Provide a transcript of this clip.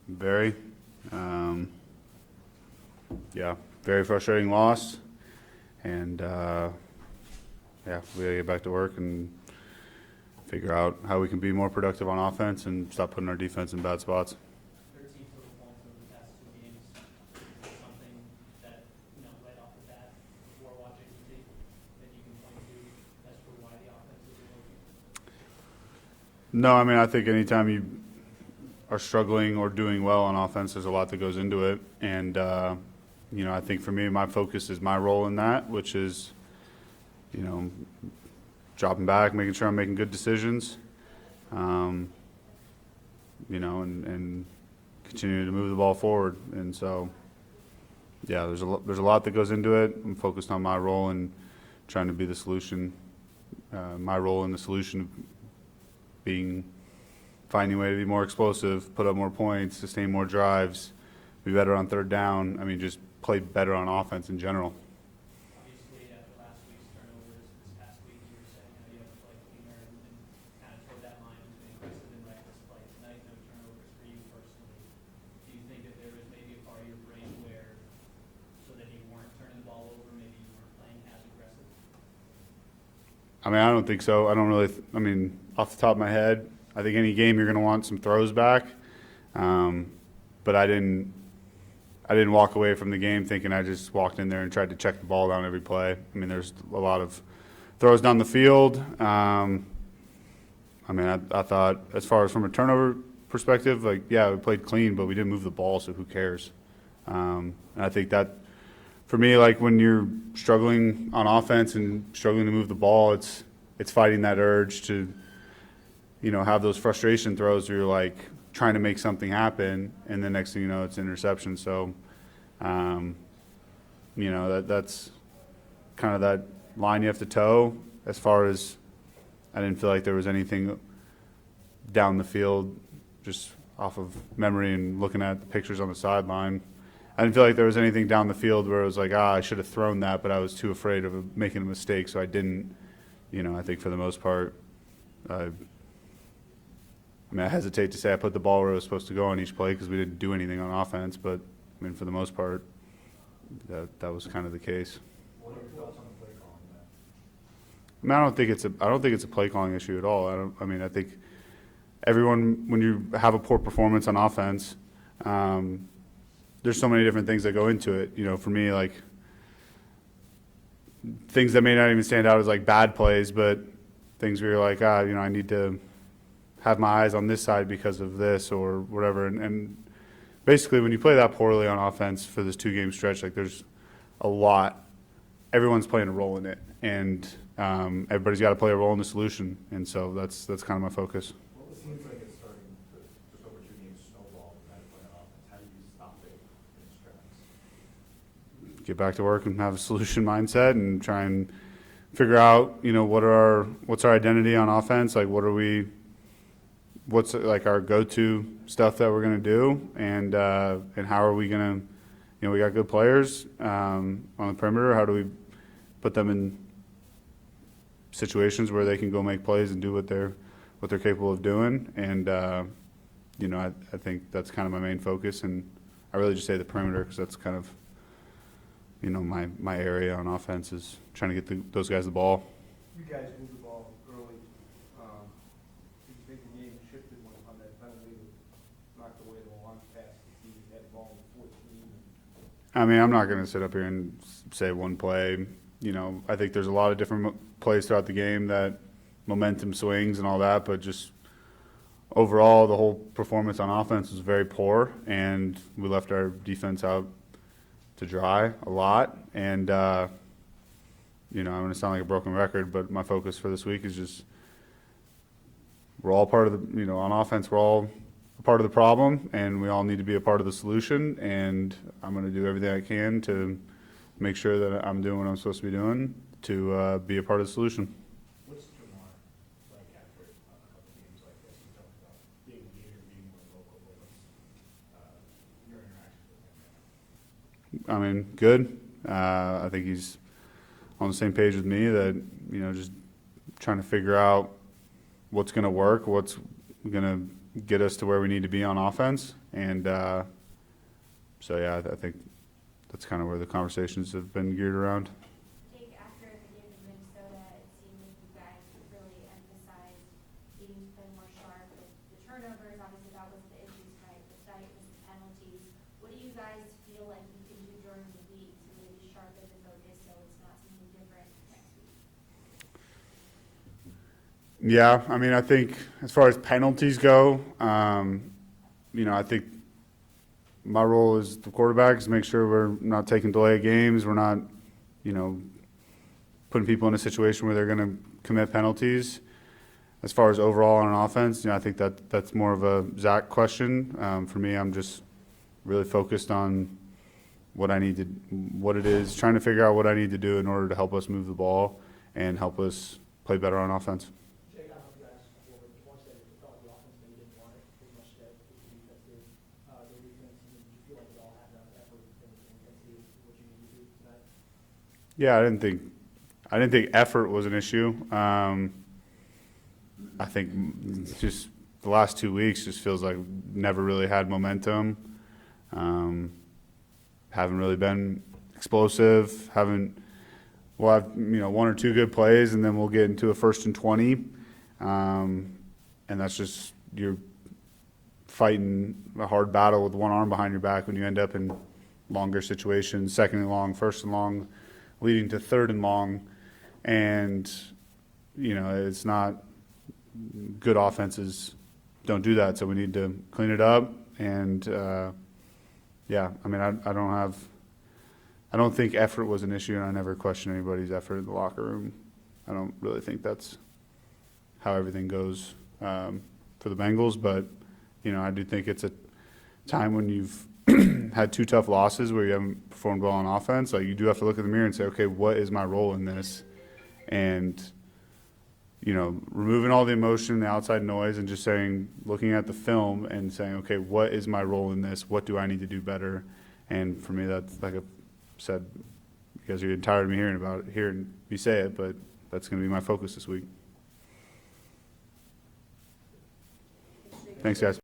Very. Um, yeah, very frustrating loss. And, yeah, we got to get back to work and figure out how we can be more productive on offense and stop putting our defense in bad spots. 13 total points over the past 2 games. Is there something that, right off the bat, before watching the tape, that you can point to as for why the offense isn't working? No, I mean, I think anytime you are struggling or doing well on offense, there's a lot that goes into it. And, I think for me, my focus is my role in that, which is, dropping back, making sure I'm making good decisions, and continuing to move the ball forward. And so, yeah, there's a lot that goes into it. I'm focused on my role and trying to be the solution. My role in the solution being finding a way to be more explosive, put up more points, sustain more drives, be better on third down. I mean, just play better on offense in general. Obviously, after last week's turnovers, this past week, you were saying how you have to play cleaner and kind of toward that line between aggressive and reckless play. Tonight, no turnovers for you personally. Do you think that there was maybe a part of your brain where, so that you weren't turning the ball over, maybe you weren't playing as aggressive? I mean, I don't think so. I don't really. Off the top of my head, I think any game you're going to want some throws back. But I didn't walk away from the game thinking I just walked in there and tried to check the ball down every play. I mean, there's a lot of throws down the field. I thought as far as from a turnover perspective, we played clean, but we didn't move the ball, so who cares? And I think that, for me, when you're struggling on offense and struggling to move the ball, it's fighting that urge to, have those frustration throws where you're trying to make something happen, and the next thing you know, it's interception. So, that's kind of that line you have to toe. As far as, I didn't feel like there was anything down the field, just off of memory and looking at the pictures on the sideline. I didn't feel like there was anything down the field where it was I should have thrown that, but I was too afraid of making a mistake, so I didn't. I think for the most part, I hesitate to say I put the ball where it was supposed to go on each play because we didn't do anything on offense, but, for the most part, that was kind of the case. What are your thoughts on the play calling then? I don't think it's a play calling issue at all. I think everyone, when you have a poor performance on offense, there's so many different things that go into it. For me, things that may not even stand out as bad plays, but things where you're I need to have my eyes on this side because of this or whatever. And basically, when you play that poorly on offense for this 2-game stretch, there's a lot. Everyone's playing a role in it, and everybody's got to play a role in the solution. And so that's kind of my focus. Well, it seems like it's starting to, just over 2 games, snowball the kind of play on offense. How do you stop it in its tracks? Get back to work and have a solution mindset and try and figure out, what's our identity on offense? What's our go-to stuff that we're going to do, and how are we going to, we got good players on the perimeter. How do we put them in situations where they can go make plays and do what they're capable of doing? And I think that's kind of my main focus, and I really just say the perimeter because that's kind of my area on offense is trying to get those guys the ball. You guys moved the ball early. Did you think the game shifted on that penalty that knocked away the long pass to see that ball in 14? I'm not going to sit up here and say one play. I think there's a lot of different plays throughout the game that momentum swings and all that, but just overall, the whole performance on offense was very poor, and we left our defense out to dry a lot. And, I'm going to sound like a broken record, but my focus for this week is just we're all part of the, on offense, we're all a part of the problem, and we all need to be a part of the solution. And I'm going to do everything I can to make sure that I'm doing what I'm supposed to be doing to be a part of the solution. What's Jamar like after a couple games like this? You talked about being a leader, being more vocal. What's your interaction with him? Good. I think he's on the same page with me that, just trying to figure out what's going to work, what's going to get us to where we need to be on offense. And so, yeah, I think that's kind of where the conversations have been geared around. Jake, after the game in Minnesota, it seemed like you guys really emphasized needing to play more sharp with the turnovers. Obviously, that was the issue tonight. The was the penalties. What do you guys feel like you can do during the week to really sharpen the focus so it's not something different next week? Yeah, I mean, I think as far as penalties go, I think my role as the quarterback is to make sure we're not taking delay games. We're not, putting people in a situation where they're going to commit penalties. As far as overall on offense, I think that's more of a Zach question. For me, I'm just really focused on what it is, trying to figure out what I need to do in order to help us move the ball and help us play better on offense. Jake, I don't know if you guys once said you felt the offense maybe didn't want it as much that the defense did. The defense, did you feel like it all had enough effort and intensity what you needed to do tonight? Yeah, I didn't think effort was an issue. I think just the last 2 weeks just feels like never really had momentum. Haven't really been explosive. We'll have one or two good plays, and then we'll get into a 1st and 20, and that's just you're fighting a hard battle with one arm behind your back when you end up in longer situations, 2nd and long, 1st and long, leading to 3rd and long, and it's not good. Offenses don't do that, so we need to clean it up. And yeah, I mean, I don't think effort was an issue, and I never question anybody's effort in the locker room. I don't really think that's how everything goes for the Bengals, but I do think it's a time when you've had 2 tough losses where you haven't performed well on offense. Like, you do have to look in the mirror and say, okay, what is my role in this? And removing all the emotion, the outside noise, and just looking at the film and saying, okay, what is my role in this? What do I need to do better? And for me, that's, like I said, you guys are getting tired of me hearing me say it, but that's going to be my focus this week. Thanks, guys.